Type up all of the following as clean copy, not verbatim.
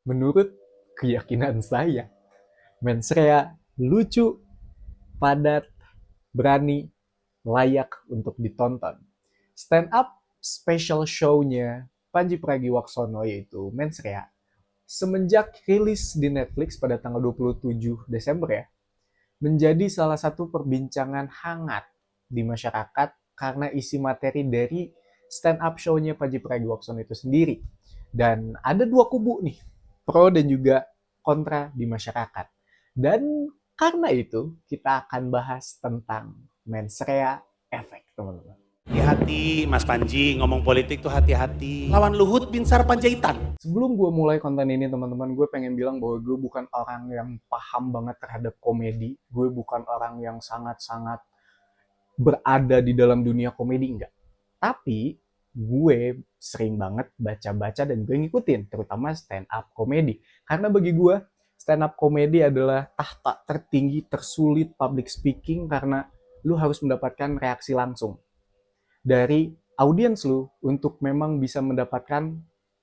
Menurut keyakinan saya, mensrea lucu, padat, berani, layak untuk ditonton. Stand up special show-nya Panji Pragiwaksono yaitu Mensrea semenjak rilis di Netflix pada tanggal 27 Desember ya, menjadi salah satu perbincangan hangat di masyarakat karena isi materi dari stand up show-nya Panji Pragiwaksono itu sendiri. Dan ada dua kubu nih, pro dan juga kontra di masyarakat. Dan karena itu kita akan bahas tentang mensrea efek, teman-teman. Hati-hati Mas Panji, ngomong politik tuh hati-hati. Lawan Luhut Binsar Panjaitan. Sebelum gue mulai konten ini teman-teman, gue pengen bilang bahwa gue bukan orang yang paham banget terhadap komedi. Gue bukan orang yang sangat-sangat berada di dalam dunia komedi, enggak. Tapi gue sering banget baca-baca dan gue ngikutin, terutama stand up komedi. Karena bagi gue, stand up komedi adalah tahta tertinggi, tersulit public speaking karena lu harus mendapatkan reaksi langsung dari audiens lu untuk memang bisa mendapatkan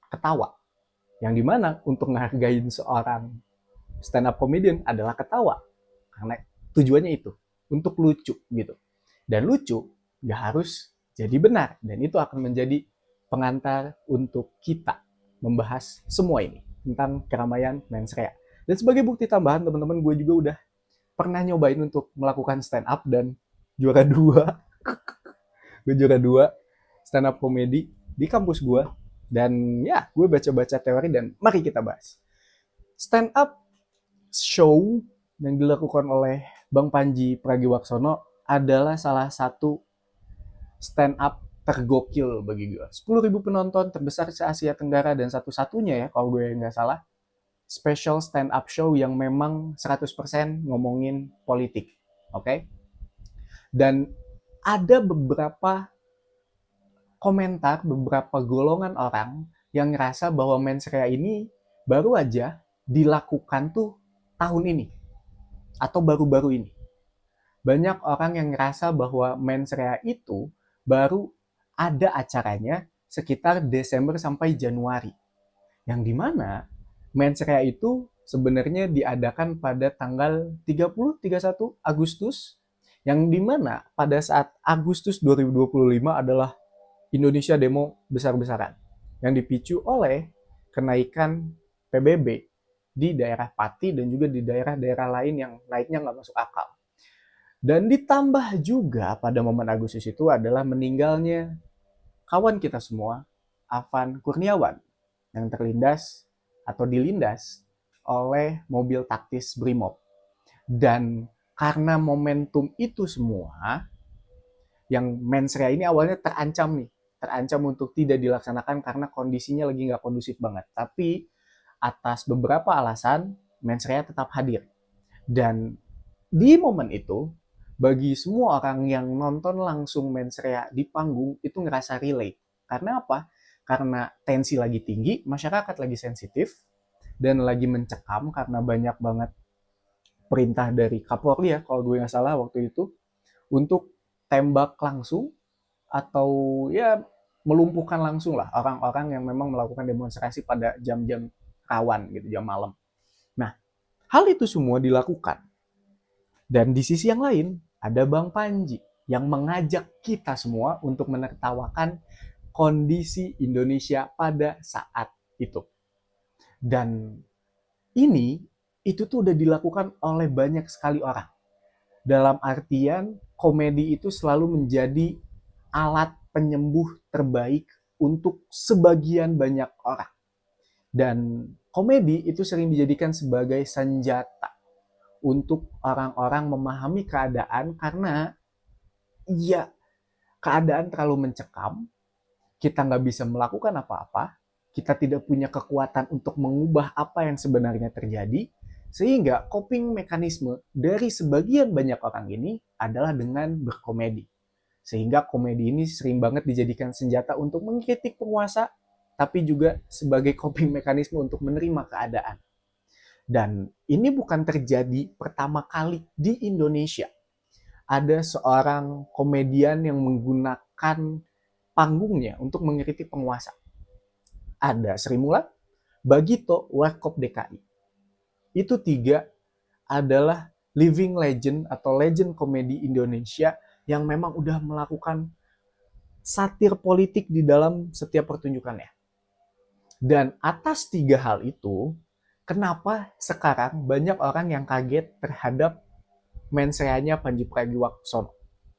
ketawa. Yang dimana untuk ngehargain seorang stand up comedian adalah ketawa. Karena tujuannya itu, untuk lucu gitu. Dan lucu gak harus jadi benar. Dan itu akan menjadi pengantar untuk kita membahas semua ini tentang keramaian mensrea. Dan sebagai bukti tambahan teman-teman, gue juga udah pernah nyobain untuk melakukan stand up dan juara dua. Gue juara dua stand up comedy di kampus gue. Dan ya, gue baca-baca teori dan mari kita bahas. Stand up show yang dilakukan oleh Bang Panji Pragiwaksono adalah salah satu stand up tergokil bagi gue. 10.000 penonton terbesar se Asia Tenggara dan satu-satunya ya kalau gue nggak salah special stand up show yang memang 100% ngomongin politik. Oke? Okay? Dan ada beberapa komentar beberapa golongan orang yang ngerasa bahwa mensrea ini baru aja dilakukan tuh tahun ini atau baru-baru ini. Banyak orang yang ngerasa bahwa mensrea itu baru ada acaranya sekitar Desember sampai Januari. Yang dimana mensrea itu sebenarnya diadakan pada tanggal 30-31 Agustus, yang dimana pada saat Agustus 2025 adalah Indonesia demo besar-besaran yang dipicu oleh kenaikan PBB di daerah Pati dan juga di daerah-daerah lain yang naiknya nggak masuk akal. Dan ditambah juga pada momen Agustus itu adalah meninggalnya kawan kita semua, Afan Kurniawan, yang terlindas atau dilindas oleh mobil taktis Brimob. Dan karena momentum itu semua, yang mensrea ini awalnya terancam nih, terancam untuk tidak dilaksanakan karena kondisinya lagi nggak kondusif banget. Tapi atas beberapa alasan, mensrea tetap hadir. Dan di momen itu, bagi semua orang yang nonton langsung mensrea di panggung itu ngerasa relate. Karena apa? Karena tensi lagi tinggi, masyarakat lagi sensitif, dan lagi mencekam karena banyak banget perintah dari Kapolri ya, kalau gue nggak salah waktu itu, untuk tembak langsung atau ya melumpuhkan langsung lah orang-orang yang memang melakukan demonstrasi pada jam-jam rawan gitu, jam malam. Nah, hal itu semua dilakukan. Dan di sisi yang lain, ada Bang Panji yang mengajak kita semua untuk menertawakan kondisi Indonesia pada saat itu. Dan ini, itu tuh udah dilakukan oleh banyak sekali orang. Dalam artian, komedi itu selalu menjadi alat penyembuh terbaik untuk sebagian banyak orang. Dan komedi itu sering dijadikan sebagai senjata untuk orang-orang memahami keadaan karena ya keadaan terlalu mencekam, kita nggak bisa melakukan apa-apa, kita tidak punya kekuatan untuk mengubah apa yang sebenarnya terjadi, sehingga coping mekanisme dari sebagian banyak orang ini adalah dengan berkomedi. Sehingga komedi ini sering banget dijadikan senjata untuk mengkritik penguasa, tapi juga sebagai coping mekanisme untuk menerima keadaan. Dan ini bukan terjadi pertama kali di Indonesia. Ada seorang komedian yang menggunakan panggungnya untuk mengkritik penguasa. Ada Sri Mulat, Bagito, Warkop DKI. Itu 3 adalah living legend atau legend komedi Indonesia yang memang udah melakukan satir politik di dalam setiap pertunjukannya. Dan atas 3 hal itu, kenapa sekarang banyak orang yang kaget terhadap mensreanya Panji Pragiwaksono,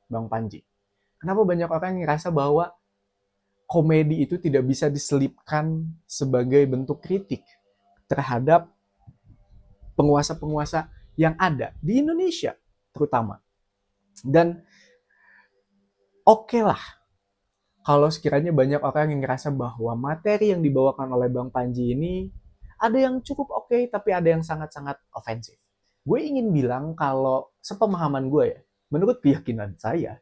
Bang Panji? Kenapa banyak orang yang ngerasa bahwa komedi itu tidak bisa diselipkan sebagai bentuk kritik terhadap penguasa-penguasa yang ada di Indonesia terutama. Dan oke lah kalau sekiranya banyak orang yang ngerasa bahwa materi yang dibawakan oleh Bang Panji ini ada yang cukup oke, tapi ada yang sangat-sangat ofensif. Gue ingin bilang kalau sepemahaman gue ya, menurut keyakinan saya,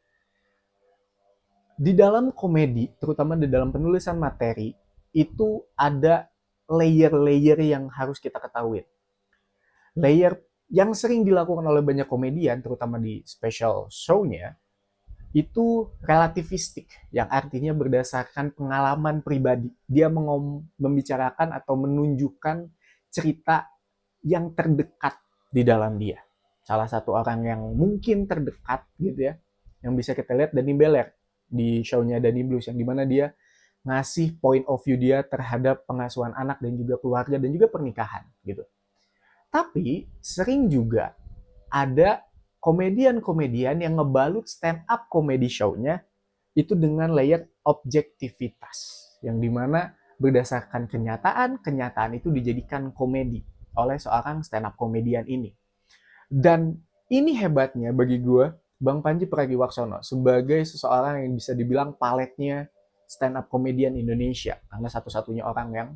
di dalam komedi, terutama di dalam penulisan materi, itu ada layer-layer yang harus kita ketahui. Layer yang sering dilakukan oleh banyak komedian, terutama di special show-nya, itu relativistik, yang artinya berdasarkan pengalaman pribadi. Dia membicarakan atau menunjukkan cerita yang terdekat di dalam dia. Salah satu orang yang mungkin terdekat gitu ya, yang bisa kita lihat Danny Beller di show-nya Danny Blues, yang dimana dia ngasih point of view dia terhadap pengasuhan anak dan juga keluarga dan juga pernikahan gitu. Tapi sering juga ada komedian-komedian yang ngebalut stand up comedy show-nya itu dengan layer objektivitas, yang dimana berdasarkan kenyataan itu dijadikan komedi oleh seorang stand up komedian ini. Dan ini hebatnya bagi gue, Bang Panji Pragiwaksono sebagai seseorang yang bisa dibilang paletnya stand up komedian Indonesia, karena satu-satunya orang yang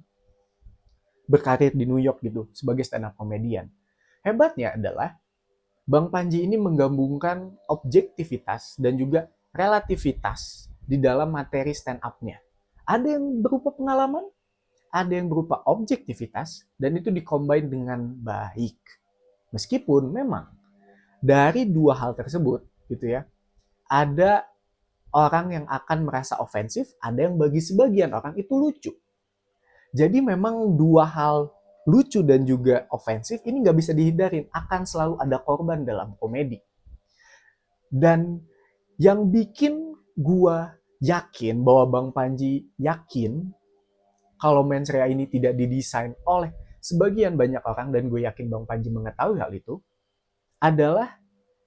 berkarir di New York gitu sebagai stand up komedian. Hebatnya adalah Bang Panji ini menggabungkan objektivitas dan juga relativitas di dalam materi stand up-nya. Ada yang berupa pengalaman, ada yang berupa objektivitas, dan itu dikombin dengan baik. Meskipun memang dari 2 hal tersebut gitu ya, ada orang yang akan merasa ofensif, ada yang bagi sebagian orang itu lucu. Jadi memang 2 hal lucu dan juga ofensif ini nggak bisa dihindarin, akan selalu ada korban dalam komedi. Dan yang bikin gua yakin bahwa Bang Panji yakin kalau mensrea ini tidak didesain oleh sebagian banyak orang, dan gue yakin Bang Panji mengetahui hal itu, adalah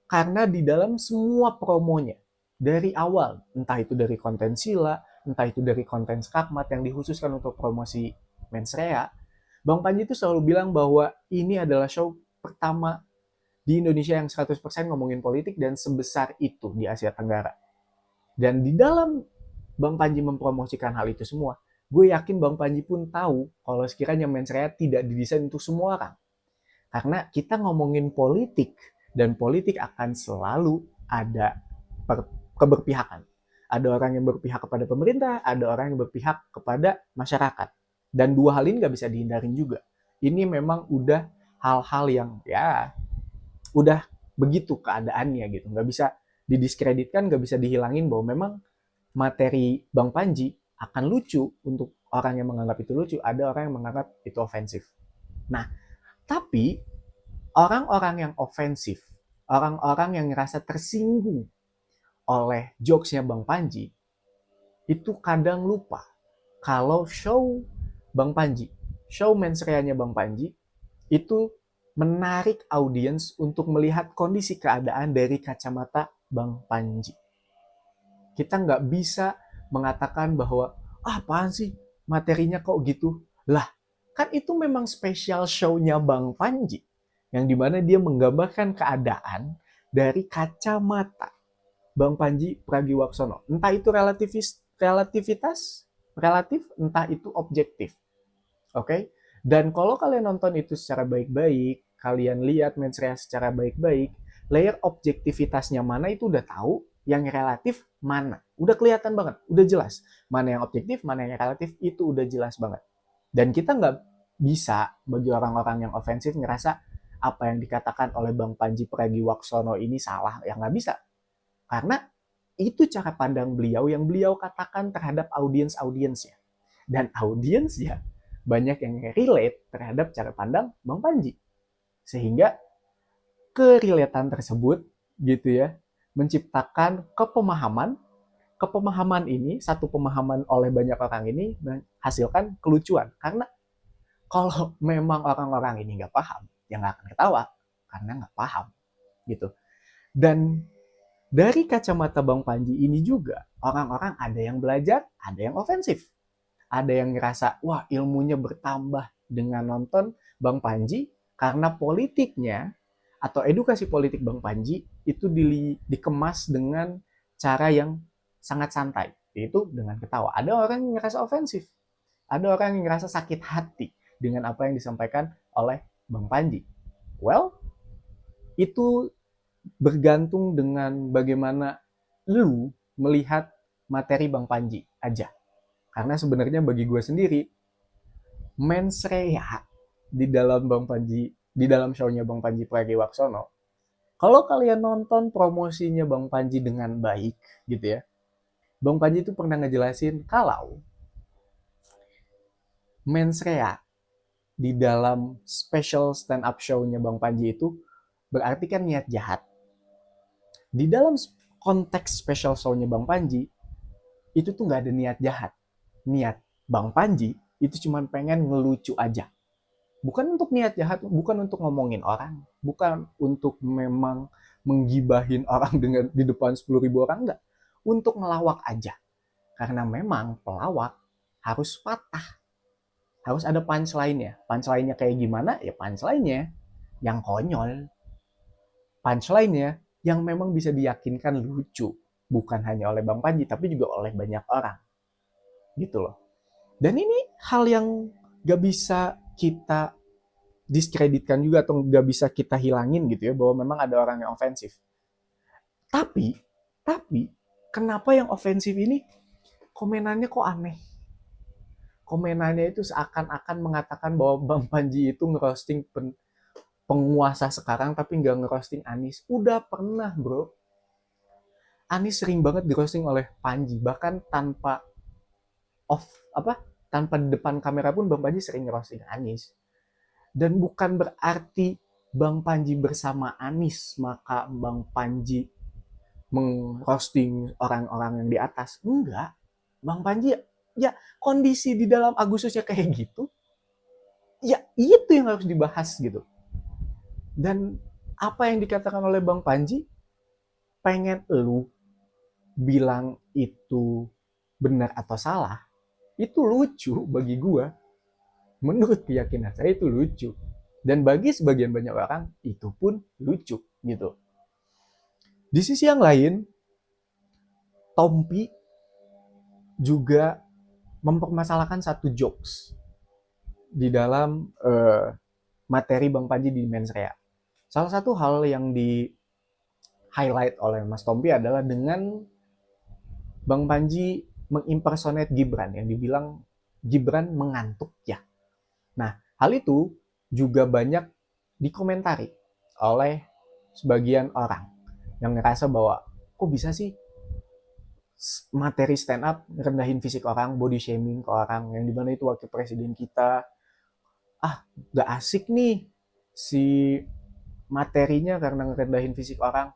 karena di dalam semua promonya dari awal, entah itu dari konten Sila, entah itu dari konten Skakmat yang dikhususkan untuk promosi mensrea, Bang Panji itu selalu bilang bahwa ini adalah show pertama di Indonesia yang 100% ngomongin politik dan sebesar itu di Asia Tenggara. Dan di dalam Bang Panji mempromosikan hal itu semua, gue yakin Bang Panji pun tahu kalau sekiranya mensrea tidak didesain untuk semua orang. Karena kita ngomongin politik, dan politik akan selalu ada keberpihakan. Ada orang yang berpihak kepada pemerintah, ada orang yang berpihak kepada masyarakat. Dan 2 hal ini nggak bisa dihindarin juga. Ini memang udah hal-hal yang ya udah begitu keadaannya gitu. Nggak bisa didiskreditkan, nggak bisa dihilangin bahwa memang materi Bang Panji akan lucu untuk orang yang menganggap itu lucu, ada orang yang menganggap itu ofensif. Nah, tapi orang-orang yang ofensif, orang-orang yang ngerasa tersinggung oleh jokesnya Bang Panji, itu kadang lupa kalau show Bang Panji, show mensreanya Bang Panji, itu menarik audiens untuk melihat kondisi keadaan dari kacamata Bang Panji. Kita nggak bisa mengatakan bahwa, apaan sih materinya kok gitu? Lah, kan itu memang special show-nya Bang Panji, yang dimana dia menggambarkan keadaan dari kacamata Bang Panji Pragiwaksono. Entah itu relativitas, relatif, entah itu objektif. Oke? Dan kalau kalian nonton itu secara baik-baik, kalian lihat mensrea secara baik-baik, layer objektivitasnya mana itu udah tahu, yang relatif mana. Udah kelihatan banget, udah jelas. Mana yang objektif, mana yang relatif, itu udah jelas banget. Dan kita nggak bisa, bagi orang-orang yang ofensif, ngerasa apa yang dikatakan oleh Bang Panji Pragiwaksono ini salah. Ya nggak bisa. Karena itu cara pandang beliau yang beliau katakan terhadap audiens-audiensnya. Dan audiensnya banyak yang relate terhadap cara pandang Bang Panji. Sehingga kerelataan tersebut gitu ya menciptakan kepemahaman ini, satu pemahaman oleh banyak orang ini menghasilkan kelucuan. Karena kalau memang orang-orang ini nggak paham, ya nggak akan ketawa karena nggak paham gitu. Dan dari kacamata Bang Panji ini juga orang-orang ada yang belajar, ada yang ofensif, ada yang ngerasa wah ilmunya bertambah dengan nonton Bang Panji karena politiknya atau edukasi politik Bang Panji itu dikemas dengan cara yang sangat santai, yaitu dengan ketawa. Ada orang yang ngerasa ofensif, ada orang yang ngerasa sakit hati dengan apa yang disampaikan oleh Bang Panji. Well, itu bergantung dengan bagaimana lu melihat materi Bang Panji aja. Karena sebenarnya bagi gue sendiri, mensrea di dalam Bang Panji, di dalam show-nya Bang Panji Pragiwaksono, kalau kalian nonton promosinya Bang Panji dengan baik gitu ya, Bang Panji itu pernah ngejelasin kalau mensrea di dalam special stand up show-nya Bang Panji itu berarti kan niat jahat. Di dalam konteks special show-nya Bang Panji, itu tuh nggak ada niat jahat. Niat Bang Panji itu cuma pengen ngelucu aja. Bukan untuk niat jahat, bukan untuk ngomongin orang, bukan untuk memang menggibahin orang dengan di depan 10.000 orang, enggak. Untuk ngelawak aja. Karena memang pelawak harus patah. Harus ada punchline-nya. Punchline-nya kayak gimana? Ya punchline-nya yang konyol. Punchline-nya yang memang bisa diyakinkan lucu. Bukan hanya oleh Bang Panji, tapi juga oleh banyak orang. Gitu loh. Dan ini hal yang gak bisa kita diskreditkan juga atau gak bisa kita hilangin gitu ya, bahwa memang ada orang yang ofensif. Tapi, kenapa yang ofensif ini komenannya kok aneh? Komenannya itu seakan-akan mengatakan bahwa Bang Panji itu ngerosting penguasa sekarang tapi nggak ngerosting Anies. Udah pernah bro. Anies sering banget dirosting oleh Panji, bahkan tanpa tanpa depan kamera pun Bang Panji sering ngerosting Anies. Dan bukan berarti Bang Panji bersama Anies maka Bang Panji mengrosting orang-orang yang di atas. Enggak. Bang Panji ya kondisi di dalam Agustusnya kayak gitu. Ya itu yang harus dibahas gitu. Dan apa yang dikatakan oleh Bang Panji, pengen lu bilang itu benar atau salah, itu lucu bagi gua. Menurut keyakinan saya itu lucu. Dan bagi sebagian banyak orang, itu pun lucu gitu. Di sisi yang lain, Tompi juga mempermasalahkan satu jokes di dalam materi Bang Panji di Mensrea. Salah satu hal yang di highlight oleh Mas Tompi adalah dengan Bang Panji mengimpersonate Gibran yang dibilang Gibran mengantuk ya. Nah, hal itu juga banyak dikomentari oleh sebagian orang yang ngerasa bahwa kok bisa sih materi stand up rendahin fisik orang, body shaming ke orang yang dimana itu wakil presiden kita. Gak asik nih si materinya karena ngerendahin fisik orang.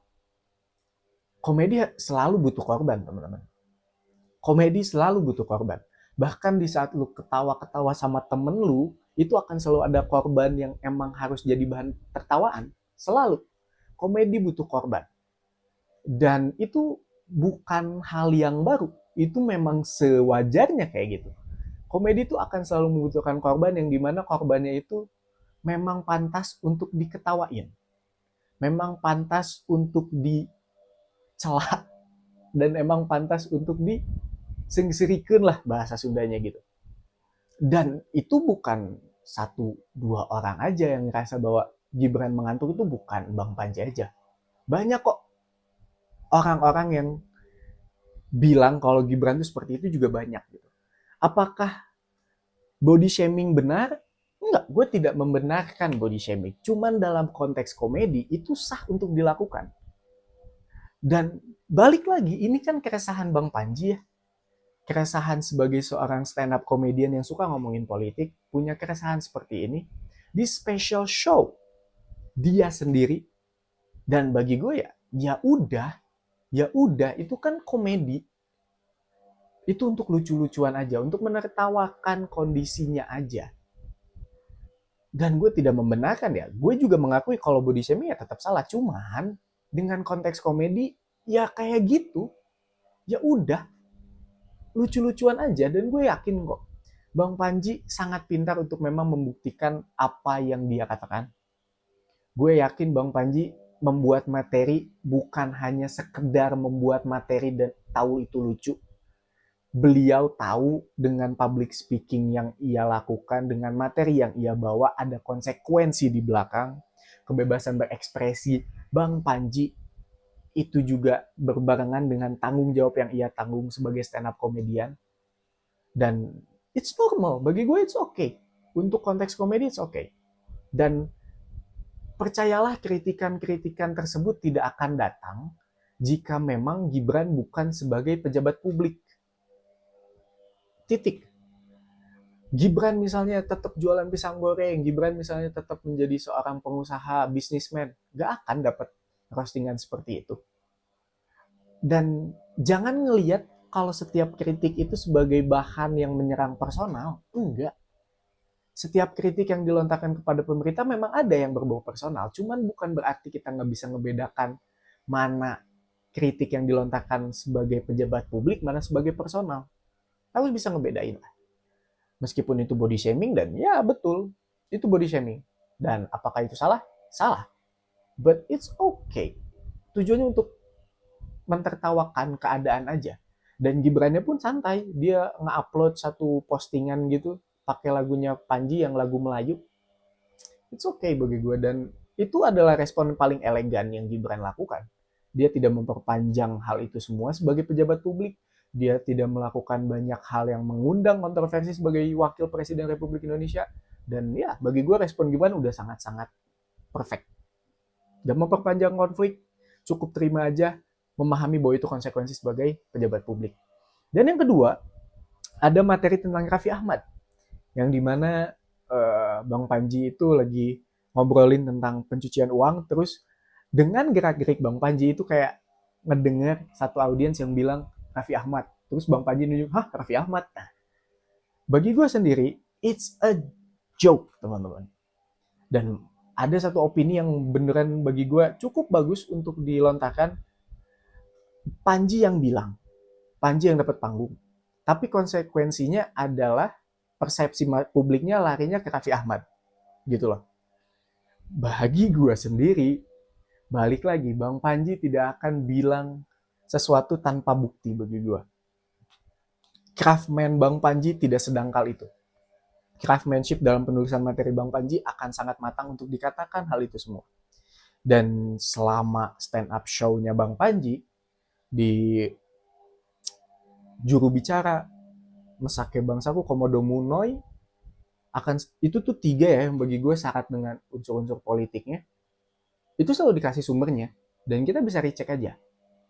Komedi selalu butuh korban, teman-teman. Komedi selalu butuh korban. Bahkan di saat lu ketawa-ketawa sama temen lu, itu akan selalu ada korban yang emang harus jadi bahan tertawaan. Selalu. Komedi butuh korban. Dan itu bukan hal yang baru. Itu memang sewajarnya kayak gitu. Komedi itu akan selalu membutuhkan korban yang dimana korbannya itu memang pantas untuk diketawain. Memang pantas untuk dicela. Dan emang pantas untuk disengsirikan lah bahasa Sundanya gitu. Dan itu bukan 1-2 orang aja yang ngerasa bahwa Gibran mengantuk, itu bukan Bang Panji aja. Banyak kok orang-orang yang bilang kalau Gibran itu seperti itu juga banyak gitu. Apakah body shaming benar? Enggak, gue tidak membenarkan body shaming. Cuman dalam konteks komedi itu sah untuk dilakukan. Dan balik lagi, ini kan keresahan Bang Panji ya. keresahan sebagai seorang stand up comedian yang suka ngomongin politik, punya keresahan seperti ini di special show dia sendiri. Dan bagi gue ya udah itu kan komedi. Itu untuk lucu-lucuan aja, untuk menertawakan kondisinya aja. Dan gue tidak membenarkan ya, gue juga mengakui kalau body shaming ya tetap salah, cuman dengan konteks komedi ya kayak gitu. Ya udah, lucu-lucuan aja. Dan gue yakin kok Bang Panji sangat pintar untuk memang membuktikan apa yang dia katakan. Gue yakin Bang Panji membuat materi bukan hanya sekedar membuat materi dan tahu itu lucu. Beliau tahu dengan public speaking yang ia lakukan, dengan materi yang ia bawa, ada konsekuensi di belakang, kebebasan berekspresi. Bang Panji itu juga berbarengan dengan tanggung jawab yang ia tanggung sebagai stand up comedian. Dan it's normal, bagi gue it's okay. Untuk konteks komedi it's okay. Dan percayalah kritikan-kritikan tersebut tidak akan datang jika memang Gibran bukan sebagai pejabat publik. Titik. Gibran misalnya tetap jualan pisang goreng, Gibran misalnya tetap menjadi seorang pengusaha, bisnismen, gak akan dapat roastingan seperti itu. Dan jangan ngelihat kalau setiap kritik itu sebagai bahan yang menyerang personal. Enggak. Setiap kritik yang dilontarkan kepada pemerintah memang ada yang berbau personal, cuman bukan berarti kita nggak bisa ngebedakan mana kritik yang dilontarkan sebagai pejabat publik, mana sebagai personal. Harus bisa ngebedain lah. Meskipun itu body shaming, dan ya betul, itu body shaming. Dan apakah itu salah? Salah. But it's okay. Tujuannya untuk mentertawakan keadaan aja. Dan Gibrannya pun santai, dia nge-upload satu postingan gitu, pakai lagunya Panji yang lagu Melayu. It's okay bagi gue, dan itu adalah respon paling elegan yang Gibran lakukan. Dia tidak memperpanjang hal itu semua sebagai pejabat publik. Dia tidak melakukan banyak hal yang mengundang kontroversi sebagai wakil presiden Republik Indonesia. Dan ya, bagi gue respon Gibran udah sangat-sangat perfect. Gak memperpanjang konflik, cukup terima aja, memahami bahwa itu konsekuensi sebagai pejabat publik. Dan yang kedua, ada materi tentang Raffi Ahmad, yang dimana Bang Panji itu lagi ngobrolin tentang pencucian uang, terus dengan gerak-gerik Bang Panji itu kayak ngedenger satu audiens yang bilang Raffi Ahmad, terus Bang Panji nunjuk, hah Raffi Ahmad? Nah, bagi gue sendiri, it's a joke teman-teman. Dan ada satu opini yang beneran bagi gue cukup bagus untuk dilontarkan. Panji yang bilang, Panji yang dapat panggung, tapi konsekuensinya adalah persepsi publiknya larinya ke Raffi Ahmad, gitu loh. Bagi gue sendiri, balik lagi, Bang Panji tidak akan bilang sesuatu tanpa bukti bagi gue. Craftman Bang Panji tidak sedangkal itu. Craftsmanship dalam penulisan materi Bang Panji akan sangat matang untuk dikatakan hal itu semua. Dan selama stand up show-nya Bang Panji, di juru bicara Mesake Bangsaku Komodo Munoy, akan itu tuh 3 ya yang bagi gue syarat dengan unsur-unsur politiknya, itu selalu dikasih sumbernya dan kita bisa recheck aja.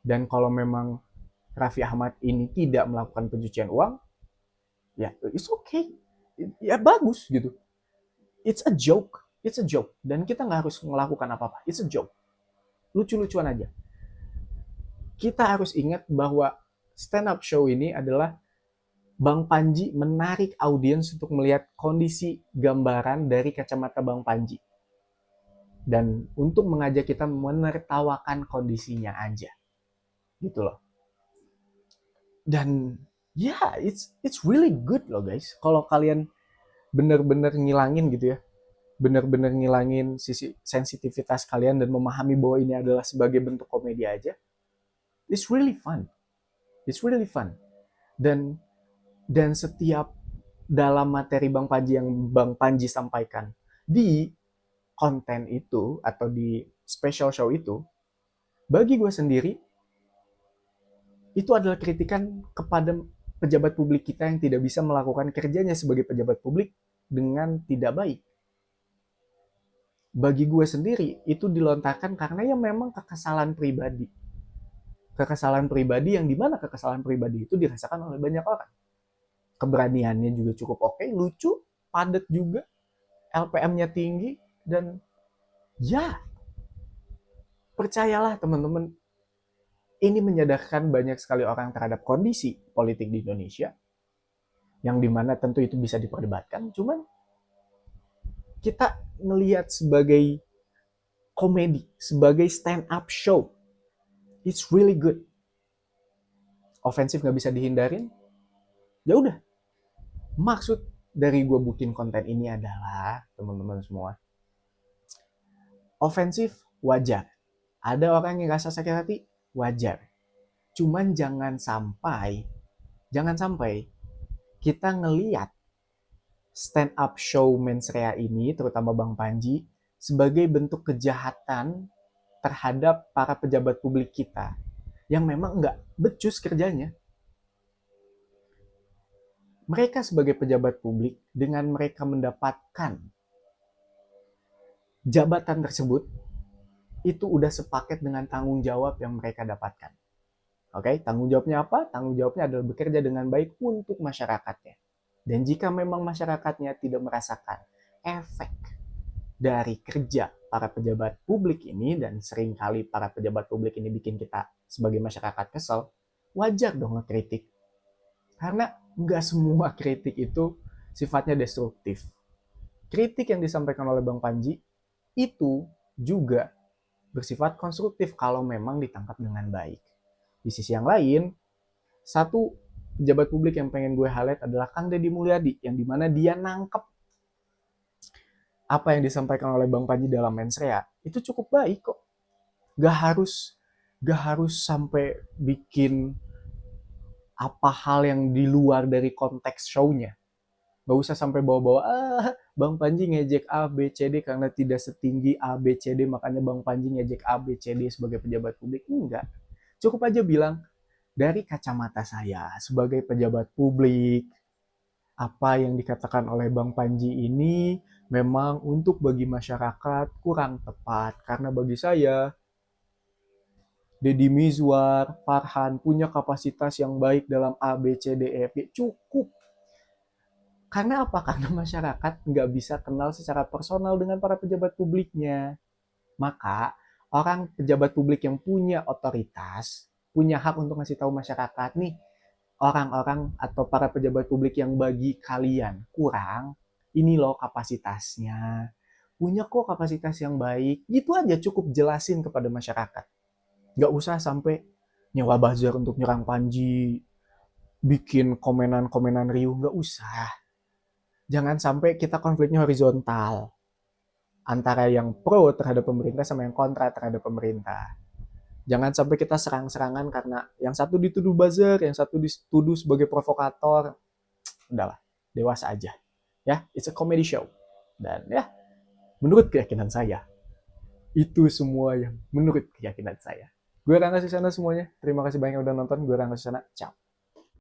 Dan kalau memang Raffi Ahmad ini tidak melakukan pencucian uang, ya it's okay, ya bagus gitu. It's a joke, dan kita nggak harus melakukan apa-apa. It's a joke, lucu-lucuan aja. Kita harus ingat bahwa stand up show ini adalah Bang Panji menarik audiens untuk melihat kondisi gambaran dari kacamata Bang Panji. Dan untuk mengajak kita menertawakan kondisinya aja. Gitu loh. Dan ya, yeah, it's really good loh guys. Kalau kalian bener-bener ngilangin gitu ya. Bener-bener ngilangin sisi sensitivitas kalian dan memahami bahwa ini adalah sebagai bentuk komedi aja. It's really fun. It's really fun. Dan setiap dalam materi Bang Panji yang Bang Panji sampaikan di konten itu atau di special show itu, bagi gue sendiri itu adalah kritikan kepada pejabat publik kita yang tidak bisa melakukan kerjanya sebagai pejabat publik dengan tidak baik. Bagi gue sendiri itu dilontarkan karena ya memang kekesalan pribadi. kekesalan pribadi yang dimana kekesalan pribadi itu dirasakan oleh banyak orang. Keberaniannya juga cukup oke, lucu, padat juga, LPM-nya tinggi, dan ya, percayalah teman-teman, ini menyadarkan banyak sekali orang terhadap kondisi politik di Indonesia, yang dimana tentu itu bisa diperdebatkan, cuman kita melihat sebagai komedi, sebagai stand up show, it's really good. Ofensif nggak bisa dihindarin, ya udah. Maksud dari gue bikin konten ini adalah, teman-teman semua, ofensif wajar. Ada orang yang rasa sakit hati, wajar. Cuman jangan sampai kita ngeliat stand up show mensrea ini, terutama Bang Panji, sebagai bentuk kejahatan terhadap para pejabat publik kita yang memang nggak becus kerjanya. Mereka sebagai pejabat publik, dengan mereka mendapatkan jabatan tersebut, itu udah sepaket dengan tanggung jawab yang mereka dapatkan. Oke, tanggung jawabnya apa? Tanggung jawabnya adalah bekerja dengan baik untuk masyarakatnya. Dan jika memang masyarakatnya tidak merasakan efek dari kerja para pejabat publik ini, dan seringkali para pejabat publik ini bikin kita sebagai masyarakat kesel, wajar dong ngekritik. Karena nggak semua kritik itu sifatnya destruktif. Kritik yang disampaikan oleh Bang Panji itu juga bersifat konstruktif kalau memang ditangkap dengan baik. Di sisi yang lain, satu pejabat publik yang pengen gue highlight adalah Kang Deddy Mulyadi, yang dimana dia nangkep apa yang disampaikan oleh Bang Panji dalam mensrea itu cukup baik kok. Gak harus sampai bikin apa hal yang di luar dari konteks show-nya. Gak usah sampai bawa-bawa, Bang Panji ngejek A, B, C, D karena tidak setinggi A, B, C, D, makanya Bang Panji ngejek A, B, C, D sebagai pejabat publik. Enggak. Cukup aja bilang, dari kacamata saya sebagai pejabat publik, apa yang dikatakan oleh Bang Panji ini memang untuk bagi masyarakat kurang tepat. Karena bagi saya, Deddy Mizwar, Farhan punya kapasitas yang baik dalam A, B, C, D, E, F, G. Cukup. Karena apa? Karena masyarakat nggak bisa kenal secara personal dengan para pejabat publiknya. Maka, orang pejabat publik yang punya otoritas, punya hak untuk ngasih tahu masyarakat, nih, orang-orang atau para pejabat publik yang bagi kalian kurang, ini loh kapasitasnya. Punya kok kapasitas yang baik. Gitu aja cukup jelasin kepada masyarakat. Nggak usah sampai nyewa buzzer untuk nyerang Panji, bikin komenan-komenan riuh, nggak usah. Jangan sampai kita konfliknya horizontal antara yang pro terhadap pemerintah sama yang kontra terhadap pemerintah. Jangan sampai kita serang-serangan karena yang satu dituduh buzzer, yang satu dituduh sebagai provokator. Udahlah, dewasa aja. Ya, it's a comedy show. Dan ya, menurut keyakinan saya, itu semua yang menurut keyakinan saya. Gue Rangga Susana semuanya. Terima kasih banyak udah nonton. Gue Rangga Susana. Ciao.